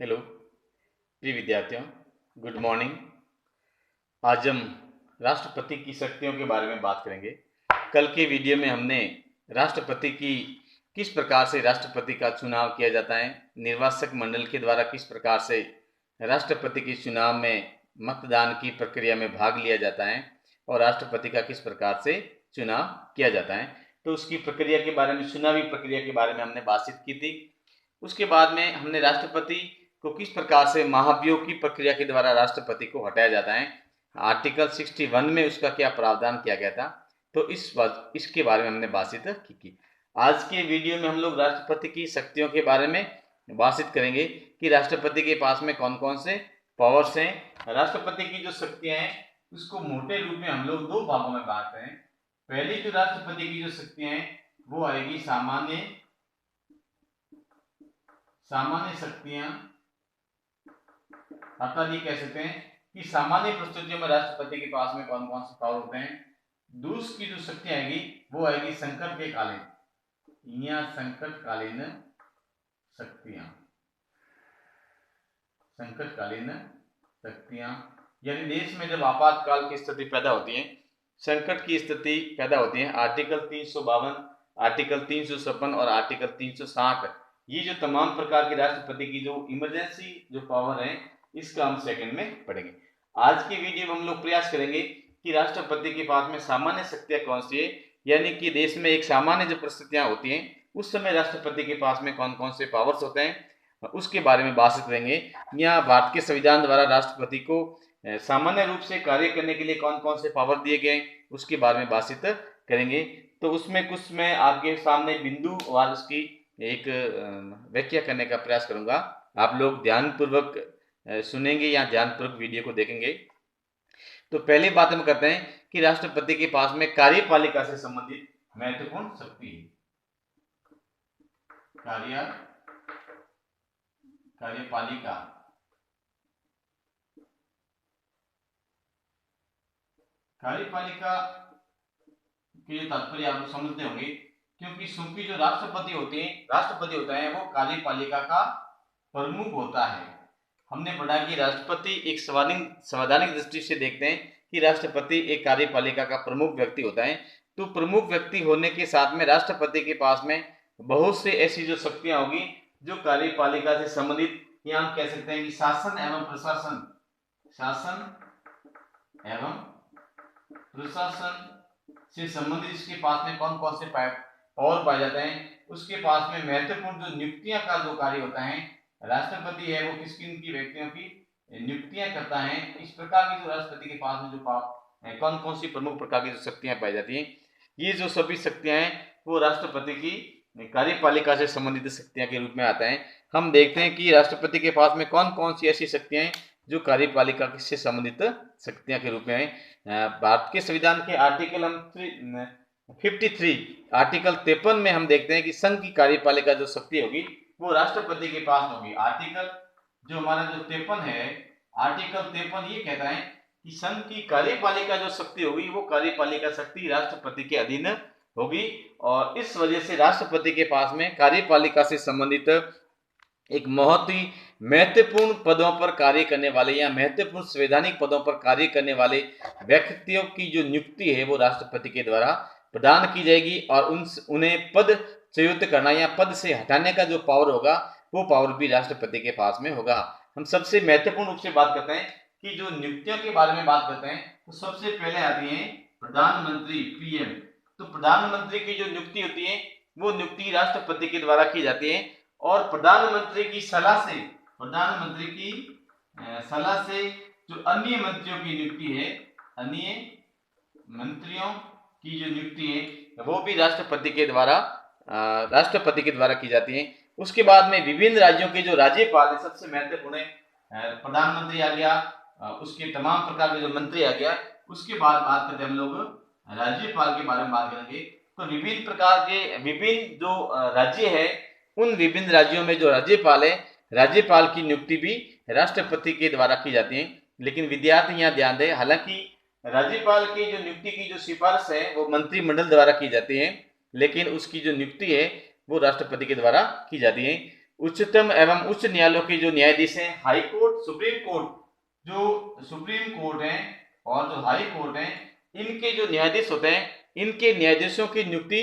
Hello प्रिय विद्यार्थियों, good morning. आज हम राष्ट्रपति की शक्तियों के बारे में बात करेंगे। कल के वीडियो में हमने राष्ट्रपति की किस प्रकार से राष्ट्रपति का चुनाव किया जाता है, निर्वाचक मंडल के द्वारा किस प्रकार से राष्ट्रपति के चुनाव में मतदान की प्रक्रिया में भाग लिया जाता है और राष्ट्रपति का किस प्रकार से चुनाव किया जाता है, तो उसकी प्रक्रिया के बारे में, चुनावी प्रक्रिया के बारे में हमने बातचीत की थी। उसके बाद में हमने राष्ट्रपति को किस प्रकार से महाभियोग की प्रक्रिया के द्वारा राष्ट्रपति को हटाया जाता है, आर्टिकल 61 में उसका क्या प्रावधान किया गया था, तो इसके बारे में हमने बातचीत की। आज के वीडियो में हम लोग राष्ट्रपति की शक्तियों के बारे में बातचीत करेंगे कि राष्ट्रपति के पास में कौन कौन से पावर्स हैं। राष्ट्रपति की जो शक्तियां हैं उसको मोटे रूप में हम लोग दो भागों में बांटते हैं। पहली जो राष्ट्रपति की जो शक्तियां हैं वो आएगी सामान्य शक्तियां, अर्थात ये कह सकते हैं कि सामान्य परिस्थितियों में राष्ट्रपति के पास में कौन कौन से पावर होते हैं। दूसरी की जो शक्ति आएगी वो आएगी संकटकालीन शक्तियां, यानी देश में जब आपातकाल की स्थिति पैदा होती है, संकट की स्थिति पैदा होती है, आर्टिकल 352, आर्टिकल 356 और आर्टिकल 360, ये जो तमाम प्रकार की राष्ट्रपति की जो इमरजेंसी जो पावर है, इसका हम सेकंड में पढ़ेंगे। आज की वीडियो में हम लोग प्रयास करेंगे कि राष्ट्रपति के पास में सामान्य शक्तियां कौन सी है, यानी कि देश में एक सामान्य जो परिस्थितियां होती हैं उस समय राष्ट्रपति के पास में कौन कौन से पावर्स होते हैं, उसके बारे में बात करेंगे। यहाँ भारत के संविधान द्वारा राष्ट्रपति को सामान्य रूप से कार्य करने के लिए कौन कौन से पावर दिए गए उसके बारे में बातचीत करेंगे। तो उसमें कुछ मैं आपके सामने बिंदु और उसकी एक व्याख्या करने का प्रयास करूंगा। आप लोग ध्यानपूर्वक सुनेंगे या ध्यानपूर्वक वीडियो को देखेंगे। तो पहली बात हम करते हैं कि राष्ट्रपति के पास में कार्यपालिका से संबंधित महत्वपूर्ण शक्ति है। कार्यपालिका के तात्पर्य आप लोग समझते होंगे, क्योंकि जो राष्ट्रपति होता है वो कार्यपालिका का प्रमुख होता है। हमने पढ़ा कि राष्ट्रपति एक संवैधानिक दृष्टि से देखते हैं कि राष्ट्रपति एक कार्यपालिका का प्रमुख व्यक्ति होता है। तो प्रमुख व्यक्ति होने के साथ में राष्ट्रपति के पास में बहुत से ऐसी जो शक्तियां होगी जो कार्यपालिका से संबंधित, या हम कह सकते हैं कि शासन एवं प्रशासन से संबंधित इसके पास में कौन कौन से पावर पाए जाते हैं। उसके पास में महत्वपूर्ण जो नियुक्तियां का जो कार्य होता है, राष्ट्रपति है वो किन व्यक्तियों की नियुक्तियां करता है। इस प्रकार की जो राष्ट्रपति के पास में जो कौन कौन सी प्रमुख प्रकार की जो शक्तियां पाई जाती हैं, ये जो सभी शक्तियां हैं वो राष्ट्रपति की कार्यपालिका से संबंधित शक्तियां के रूप में आता है। हम देखते हैं कि राष्ट्रपति के पास में कौन कौन सी ऐसी शक्तियां हैं जो कार्यपालिका से संबंधित शक्तियां के रूप में है। भारत के संविधान के आर्टिकल 53, आर्टिकल 53 में हम देखते हैं कि संघ की कार्यपालिका जो शक्ति होगी वो राष्ट्रपति के पास होगी। आर्टिकल जो हमारा जो 53 है, आर्टिकल 53 ये कहता है कि संघ की कार्यपालिका जो शक्ति होगी वो कार्यपालिका शक्ति राष्ट्रपति के अधीन होगी, और इस वजह से राष्ट्रपति के पास में कार्यपालिका से संबंधित एक बहुत ही महत्वपूर्ण पदों पर कार्य करने वाले या महत्वपूर्ण संवैधानिक पदों पर कार्य करने वाले व्यक्तियों की जो नियुक्ति है वो राष्ट्रपति के द्वारा प्रदान की जाएगी, और उन्हें पद च्युत करना या पद से हटाने का जो पावर होगा वो पावर भी राष्ट्रपति के पास में होगा। हम सबसे महत्वपूर्ण रूप से बात करते हैं कि जो नियुक्तियों के बारे में बात करते हैं तो सबसे पहले आती है प्रधानमंत्री, पीएम। तो प्रधानमंत्री की जो नियुक्ति होती है वो नियुक्ति राष्ट्रपति के द्वारा की जाती है, और प्रधानमंत्री की सलाह से जो अन्य मंत्रियों की नियुक्ति है, अन्य मंत्रियों की जो नियुक्ति है वो भी राष्ट्रपति के द्वारा की जाती है। उसके बाद में विभिन्न राज्यों के जो राज्यपाल है, सबसे महत्वपूर्ण है प्रधानमंत्री आ गया, उसके तमाम प्रकार के जो मंत्री आ गया। उसके बाद बात करते हैं हम लोग राज्यपाल के बारे में बात करेंगे। तो विभिन्न प्रकार के विभिन्न जो राज्य है, उन विभिन्न राज्यों में जो राज्यपाल है, राज्यपाल की नियुक्ति भी राष्ट्रपति के द्वारा की जाती है। लेकिन विद्यार्थी यहाँ ध्यान दें, हालांकि राज्यपाल की जो नियुक्ति की जो सिफारिश है वो मंत्रिमंडल द्वारा की जाती है, लेकिन उसकी जो नियुक्ति है वो राष्ट्रपति के द्वारा की जाती है। उच्चतम एवं उच्च न्यायालयों के जो न्यायाधीश हैं, हाई कोर्ट, सुप्रीम कोर्ट, जो सुप्रीम कोर्ट है और जो हाई कोर्ट है, इनके जो न्यायाधीश होते हैं, इनके न्यायाधीशों की नियुक्ति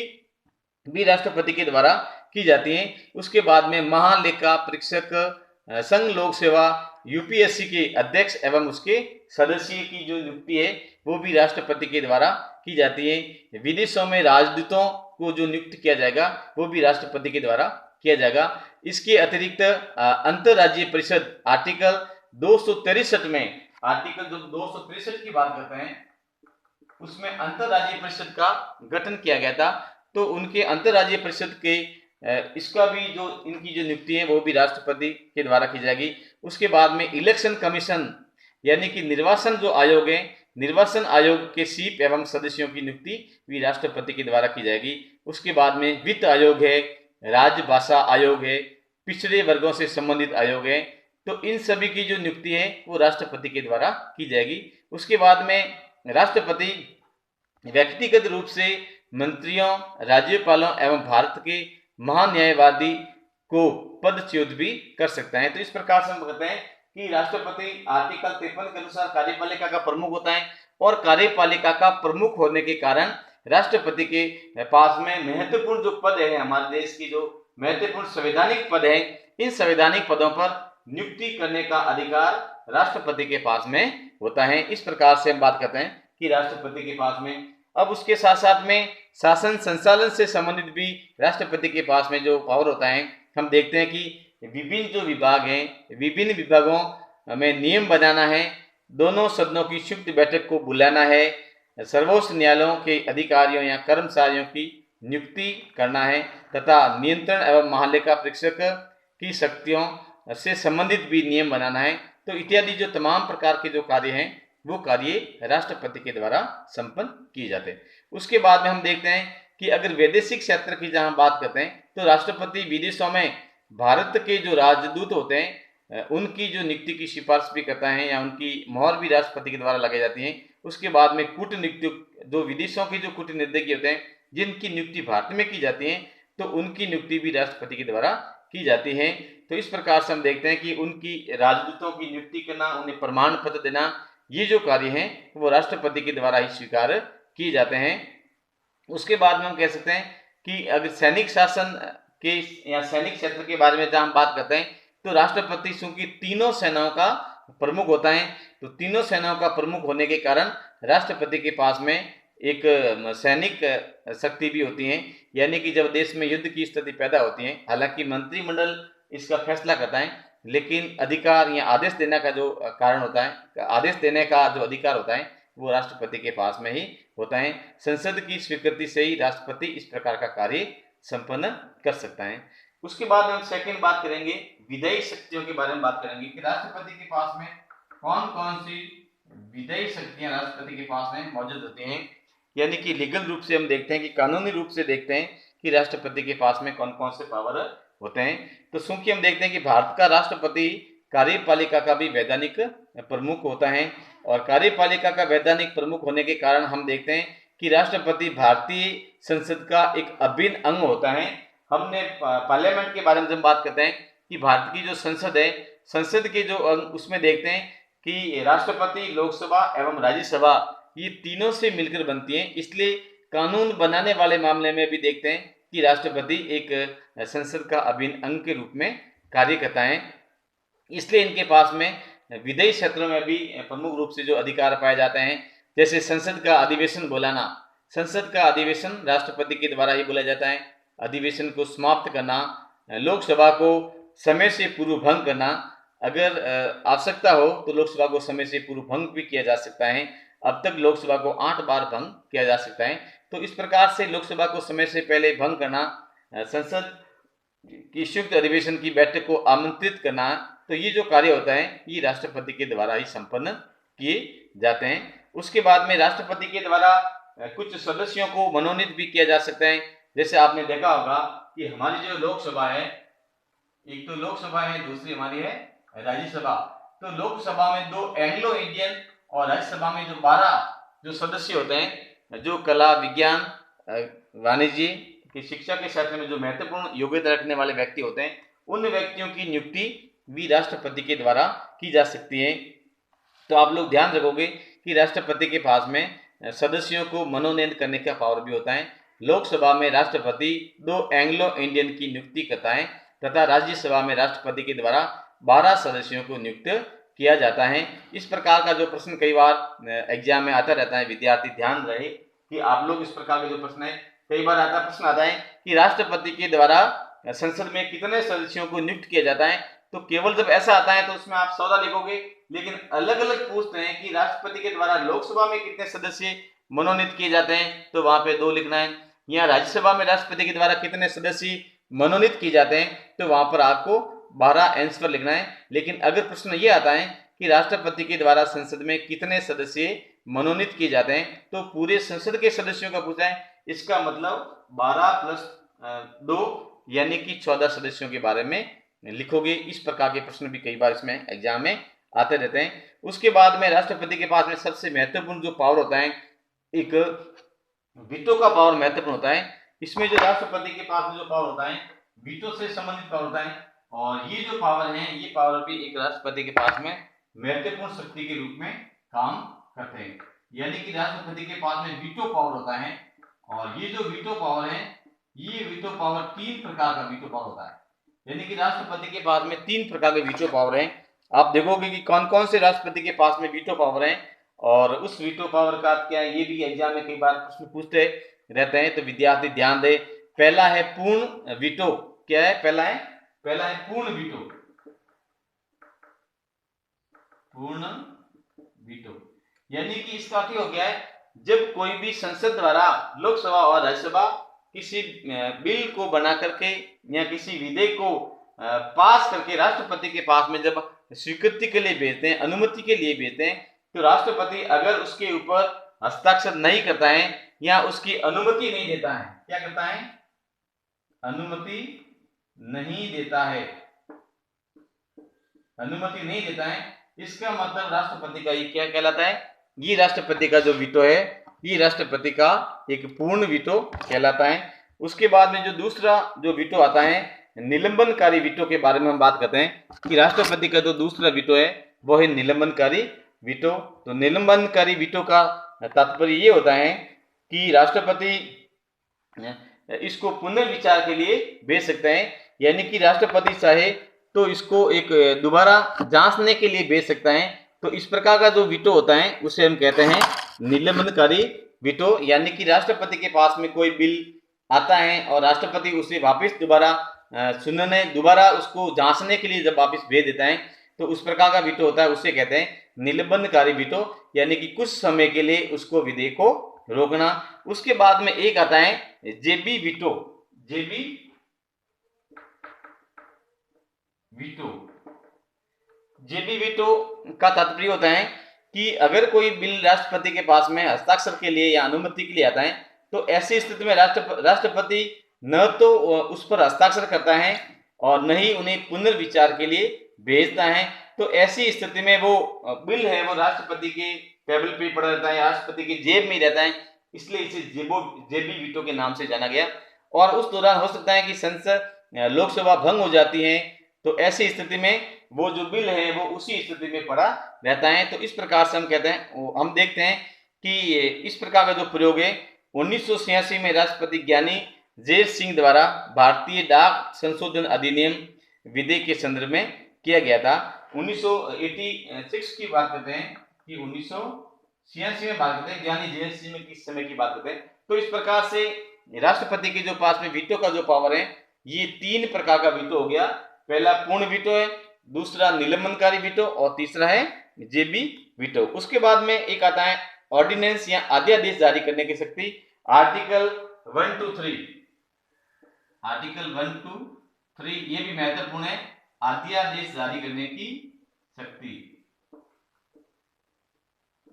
भी राष्ट्रपति के द्वारा की जाती है। उसके बाद में महालेखा परीक्षक संघ लोक सेवा यूपीएससी के अध्यक्ष एवं उसके सदस्य की जो नियुक्ति है वो भी राष्ट्रपति के द्वारा की जाती है। विदेशों में राजदूतों को जो नियुक्त किया जाएगा वो भी राष्ट्रपति के द्वारा किया जाएगा। इसके अतिरिक्त अंतर्राज्यीय परिषद आर्टिकल 263 में, आर्टिकल 263 की बात करते हैं, उसमें अंतर्राज्यीय परिषद का गठन किया गया था। तो उनके अंतर्राज्यीय परिषद के इसका भी जो इनकी जो नियुक्ति है वो भी राष्ट्रपति के द्वारा की जाएगी। उसके बाद में इलेक्शन कमीशन यानी कि निर्वाचन जो आयोग है, निर्वाचन आयोग के सीप एवं सदस्यों की नियुक्ति भी राष्ट्रपति के द्वारा की जाएगी। उसके बाद में वित्त आयोग है, राजभाषा आयोग है, पिछड़े वर्गों से संबंधित आयोग है, तो इन सभी की जो नियुक्ति है वो राष्ट्रपति के द्वारा की जाएगी। उसके बाद में राष्ट्रपति व्यक्तिगत रूप से मंत्रियों, राज्यपालों एवं भारत के महान्यायवादी को पदच्युत भी कर सकता है। तो इस प्रकार से हम कहते हैं कि राष्ट्रपति आर्टिकल 53 के अनुसार कार्यपालिका का प्रमुख होता है और कार्यपालिका का प्रमुख होने के कारण राष्ट्रपति के पास में महत्वपूर्ण जो पद है, हमारे देश की जो महत्वपूर्ण संवैधानिक पद है, इन संवैधानिक पदों पर नियुक्ति करने का अधिकार राष्ट्रपति के पास में होता है। इस प्रकार से हम बात करते हैं कि राष्ट्रपति के पास में, अब उसके साथ साथ में शासन संचालन से संबंधित भी राष्ट्रपति के पास में जो पावर होता है, हम देखते हैं कि विभिन्न जो विभाग हैं, विभिन्न विभागों में नियम बनाना है, दोनों सदनों की संयुक्त बैठक को बुलाना है, सर्वोच्च न्यायालयों के अधिकारियों या कर्मचारियों की नियुक्ति करना है तथा नियंत्रण एवं महालेखा परीक्षक की शक्तियों से संबंधित भी नियम बनाना है। तो इत्यादि जो तमाम प्रकार के जो कार्य हैं वो कार्य राष्ट्रपति के द्वारा संपन्न किए जाते हैं। उसके बाद में हम देखते हैं कि अगर वैदेशिक क्षेत्र की जहां बात करते हैं तो राष्ट्रपति विदेशों में भारत के जो राजदूत होते हैं उनकी जो नियुक्ति की सिफारिश भी करता है या उनकी मोहर भी राष्ट्रपति के द्वारा लगाई जाती है। उसके बाद में कूटनीतिक जो विदेशों के जो कूटनीतिज्ञ होते हैं जिनकी नियुक्ति भारत में की जाती है तो उनकी नियुक्ति भी राष्ट्रपति के द्वारा की जाती है। तो इस प्रकार से हम देखते हैं कि उनकी राजदूतों की नियुक्ति करना, उन्हें प्रमाण पत्र देना, ये जो कार्य हैं वो राष्ट्रपति के द्वारा ही स्वीकार किए जाते हैं। उसके बाद में हम कह सकते हैं कि अगर सैनिक शासन के या सैनिक क्षेत्र के बारे में जहां हम बात करते हैं तो राष्ट्रपति चूंकि तीनों सेनाओं का प्रमुख होता है, तो तीनों सेनाओं का प्रमुख होने के कारण राष्ट्रपति के पास में एक सैनिक शक्ति भी होती है, यानी कि जब देश में युद्ध की स्थिति पैदा होती है, हालांकि मंत्रिमंडल इसका फैसला करता है, लेकिन अधिकार या आदेश देने का जो कारण होता है, आदेश देने का जो अधिकार होता है वो राष्ट्रपति के पास में ही होता है। संसद की स्वीकृति से ही राष्ट्रपति इस प्रकार का कार्य संपन्न कर सकता है। उसके बाद हम सेकंड बात करेंगे, विधायी शक्तियों के बारे में बात करेंगे कि राष्ट्रपति के पास में कौन कौन सी विधायी शक्तियां राष्ट्रपति के पास में मौजूद होती हैं, यानी कि लीगल रूप से हम देखते हैं कि कानूनी रूप से देखते हैं कि राष्ट्रपति के पास में कौन कौन से पावर होते हैं। तो चूंकि हम देखते हैं कि भारत का राष्ट्रपति कार्यपालिका का भी वैधानिक प्रमुख होता है और कार्यपालिका का वैधानिक प्रमुख होने के कारण हम देखते हैं कि राष्ट्रपति भारतीय संसद का एक अभिन्न अंग होता है। हमने पार्लियामेंट के बारे में जब बात करते हैं कि भारत की जो संसद है, संसद के जो अंग उसमें देखते हैं कि राष्ट्रपति, लोकसभा एवं राज्यसभा ये तीनों से मिलकर बनती है, इसलिए कानून बनाने वाले मामले में भी देखते हैं कि राष्ट्रपति एक संसद का अभिन्न अंग के रूप में कार्य करता है। इसलिए इनके पास में विधायी क्षेत्रों में भी प्रमुख रूप से जो अधिकार पाए जाते हैं, जैसे संसद का अधिवेशन बुलाना, संसद का अधिवेशन राष्ट्रपति के द्वारा ही बुलाया जाता है। अधिवेशन को समाप्त करना, लोकसभा को समय से पूर्व भंग करना, अगर आवश्यकता हो तो लोकसभा को समय से पूर्व भंग भी किया जा सकता है। अब तक लोकसभा को 8 बार भंग किया जा सकता है। तो इस प्रकार से लोकसभा को समय से पहले भंग करना, संसद की संयुक्त अधिवेशन की बैठक को आमंत्रित करना, तो ये जो कार्य होता है ये राष्ट्रपति के द्वारा ही संपन्न किए जाते हैं। उसके बाद में राष्ट्रपति के द्वारा कुछ सदस्यों को मनोनीत भी किया जा सकता है। जैसे आपने देखा होगा कि हमारी जो लोकसभा है, एक तो लोकसभा है, दूसरी हमारी है राज्यसभा। तो लोकसभा में 2 एंग्लो इंडियन और राज्यसभा में जो 12 जो सदस्य होते हैं, जो कला, विज्ञान, वाणिज्य की शिक्षा के क्षेत्र में जो महत्वपूर्ण योग्यता रखने वाले व्यक्ति होते हैं, उन व्यक्तियों की नियुक्ति भी राष्ट्रपति के द्वारा की जा सकती है। तो आप लोग ध्यान रखोगे कि राष्ट्रपति के पास में सदस्यों को मनोनीत करने का पावर भी होता है। लोकसभा में राष्ट्रपति 2 एंग्लो इंडियन की नियुक्ति करता है तथा राज्यसभा में राष्ट्रपति के द्वारा 12 सदस्यों को नियुक्त किया जाता है। इस प्रकार का जो प्रश्न कई बार एग्जाम में आता रहता है, विद्यार्थी ध्यान रहे कि आप लोग इस प्रकार के जो प्रश्न है कई बार प्रश्न आता है कि राष्ट्रपति के द्वारा संसद में कितने सदस्यों को नियुक्त किया जाता है। तो केवल जब ऐसा आता है तो उसमें आप 14 लिखोगे, लेकिन अलग अलग पूछते हैं कि राष्ट्रपति के द्वारा लोकसभा में कितने सदस्य मनोनीत किए जाते हैं तो वहां पे 2 लिखना है, या राज्यसभा में राष्ट्रपति के द्वारा कितने सदस्य मनोनीत किए जाते हैं तो वहां पर आपको 12 आंसर लिखना है। लेकिन अगर प्रश्न ये आता है कि राष्ट्रपति के द्वारा संसद में कितने सदस्य मनोनीत किए जाते हैं तो पूरे संसद के सदस्यों का पूछा है, इसका मतलब 12 + 2 यानी कि 14 सदस्यों के बारे में लिखोगे। इस प्रकार के प्रश्न भी कई बार इसमें एग्जाम में आते रहते हैं। उसके बाद में राष्ट्रपति के पास में सबसे महत्वपूर्ण जो पावर होता है, एक वीटो का पावर महत्वपूर्ण होता है। इसमें जो राष्ट्रपति के पास में जो पावर होता है वीटो से संबंधित पावर होता है, और ये जो पावर है ये पावर भी एक राष्ट्रपति के पास में महत्वपूर्ण शक्ति के रूप में काम करते हैं। यानी कि राष्ट्रपति के पास में वीटो पावर होता है, और ये जो वीटो पावर है ये वीटो पावर 3 प्रकार का वीटो पावर होता है। यानी कि राष्ट्रपति के पास में 3 प्रकार के वीटो पावर हैं। आप देखोगे कि कौन कौन से राष्ट्रपति के पास में वीटो पावर है और उस वीटो पावर का क्या है, ये भी एग्जाम में कई बार प्रश्न पूछते रहते हैं, तो विद्यार्थी ध्यान दे। पहला है पूर्ण वीटो। क्या है? पहला है पूर्ण वीटो। पूर्ण वीटो यानी कि इसका क्या हो गया है, जब कोई भी संसद द्वारा लोकसभा और राज्यसभा किसी बिल को बना करके या किसी विधेयक को पास करके राष्ट्रपति के पास में जब स्वीकृति के लिए भेजते हैं, अनुमति के लिए भेजते हैं, तो राष्ट्रपति अगर उसके ऊपर हस्ताक्षर नहीं करता है या उसकी अनुमति नहीं देता है, क्या करता है? अनुमति नहीं देता है। अनुमति नहीं देता है, इसका मतलब राष्ट्रपति का ये क्या कहलाता है? ये राष्ट्रपति का जो वीटो है ये राष्ट्रपति का एक पूर्ण वीटो कहलाता है। उसके बाद में जो दूसरा जो वीटो आता है निलंबनकारी वीटो के बारे में हम बात करते हैं कि राष्ट्रपति का जो दूसरा वीटो है वो है निलंबनकारी वीटो। तो निलंबनकारी वीटो का तात्पर्य ये होता है कि राष्ट्रपति इसको पुनर्विचार के लिए भेज सकते हैं, यानी कि राष्ट्रपति चाहे तो इसको एक दोबारा जांचने के लिए भेज सकता है। तो इस प्रकार का जो वीटो होता है उसे हम कहते हैं निलंबनकारी वीटो। यानी कि राष्ट्रपति के पास में कोई बिल आता है और राष्ट्रपति उसे वापस दोबारा सुनने, दोबारा उसको जांचने के लिए जब वापस भेज देता है तो उस प्रकार का वीटो होता है, उसे कहते हैं निलंबनकारी वीटो। यानी कि कुछ समय के लिए उसको विधेयक को रोकना। उसके बाद में एक आता है जेबी वीटो। जेबी वीटो। जेबी वीटो का तात्पर्य होता है कि अगर कोई बिल राष्ट्रपति के पास में हस्ताक्षर के लिए या अनुमति के लिए आता है तो ऐसी स्थिति में राष्ट्रपति न तो उस पर हस्ताक्षर करता है और न ही उन्हें पुनर्विचार के लिए भेजता है। तो ऐसी स्थिति में वो बिल है वो राष्ट्रपति के टेबल पे पड़ा रहता है, राष्ट्रपति की जेब में रहता है, इसलिए इसे जेबी वीटो के नाम से जाना गया। और उस दौरान हो सकता है कि संसद लोकसभा भंग हो जाती है, तो ऐसी स्थिति में वो जो बिल है वो उसी स्थिति में पड़ा रहता है। तो इस प्रकार से हम कहते हैं, हम देखते हैं कि इस प्रकार का जो प्रयोग है 1986 में राष्ट्रपति ज्ञानी जैल सिंह द्वारा भारतीय डाक संशोधन अधिनियम विधेयक के संदर्भ में किया गया था। 1986 की बात करते हैं कि 1986 में बात करते हैं, ज्ञानी जैल सिंह में किस समय की बात करते हैं। तो इस प्रकार से राष्ट्रपति के जो पास में वीटो का जो पावर है ये 3 प्रकार का वीटो हो गया। पहला पूर्ण वीटो है, दूसरा निलंबनकारी वीटो और तीसरा है जेबी वीटो। उसके बाद में एक आता है ऑर्डिनेंस या अध्यादेश जारी करने की शक्ति। आर्टिकल 1 to 3, आर्टिकल 1 to 3 ये भी महत्वपूर्ण है, अध्यादेश जारी करने की शक्ति।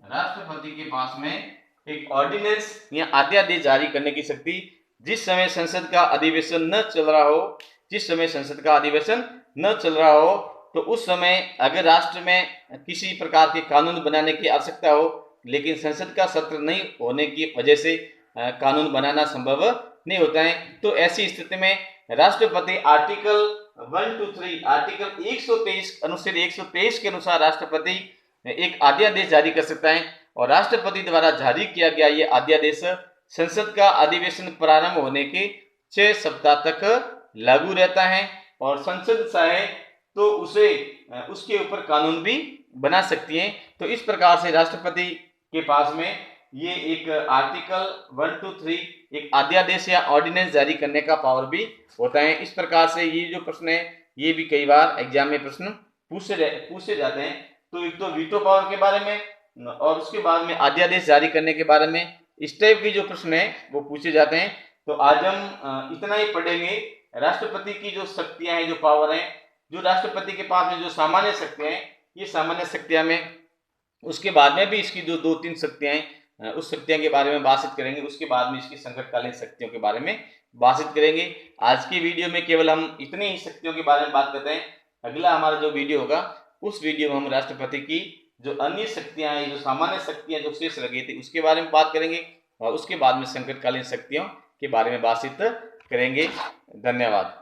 राष्ट्रपति के पास में एक ऑर्डिनेंस या अध्यादेश जारी करने की शक्ति। जिस समय संसद का अधिवेशन न चल रहा हो, जिस समय संसद का अधिवेशन न चल रहा हो तो उस समय अगर राष्ट्र में किसी प्रकार के कानून बनाने की आवश्यकता हो लेकिन संसद का सत्र नहीं होने की वजह से कानून बनाना संभव नहीं होता है, तो ऐसी स्थिति में राष्ट्रपति आर्टिकल 1 to 3 आर्टिकल 123 अनुच्छेद 123 के अनुसार राष्ट्रपति एक अध्यादेश जारी कर सकता है और राष्ट्रपति द्वारा जारी किया गया ये अध्यादेश संसद का अधिवेशन प्रारंभ होने के 6 सप्ताह तक लागू रहता है और संसद चाहे तो उसे उसके ऊपर कानून भी बना सकती है। तो इस प्रकार से राष्ट्रपति के पास में ये एक आर्टिकल 1 to 3 एक अध्यादेश या ऑर्डिनेंस जारी करने का पावर भी होता है। इस प्रकार से ये जो प्रश्न है ये भी कई बार एग्जाम में प्रश्न पूछे जाते हैं। तो एक तो वीटो पावर के बारे में और उसके बाद में अध्यादेश जारी करने के बारे में इस टाइप की जो प्रश्न है वो पूछे जाते हैं। तो आज हम इतना ही पढ़ेंगे। राष्ट्रपति की जो शक्तियां हैं, जो पावर है, जो राष्ट्रपति के पास में जो सामान्य शक्तियां हैं, ये सामान्य शक्तियां में उसके बाद में भी इसकी जो 2-3 शक्तियां हैं उस शक्तियां के बारे में बातचीत करेंगे। उसके बाद में इसकी संकटकालीन शक्तियों के बारे में बातचीत करेंगे। आज की वीडियो में केवल हम इतनी ही शक्तियों के बारे में बात करते हैं। अगला हमारा जो वीडियो होगा उस वीडियो में हम राष्ट्रपति की जो अन्य शक्तियां हैं, जो सामान्य शक्तियां जो शेष रह गई थी उसके बारे में बात करेंगे और उसके बाद में संकटकालीन शक्तियों के बारे में बातचीत करेंगे। धन्यवाद।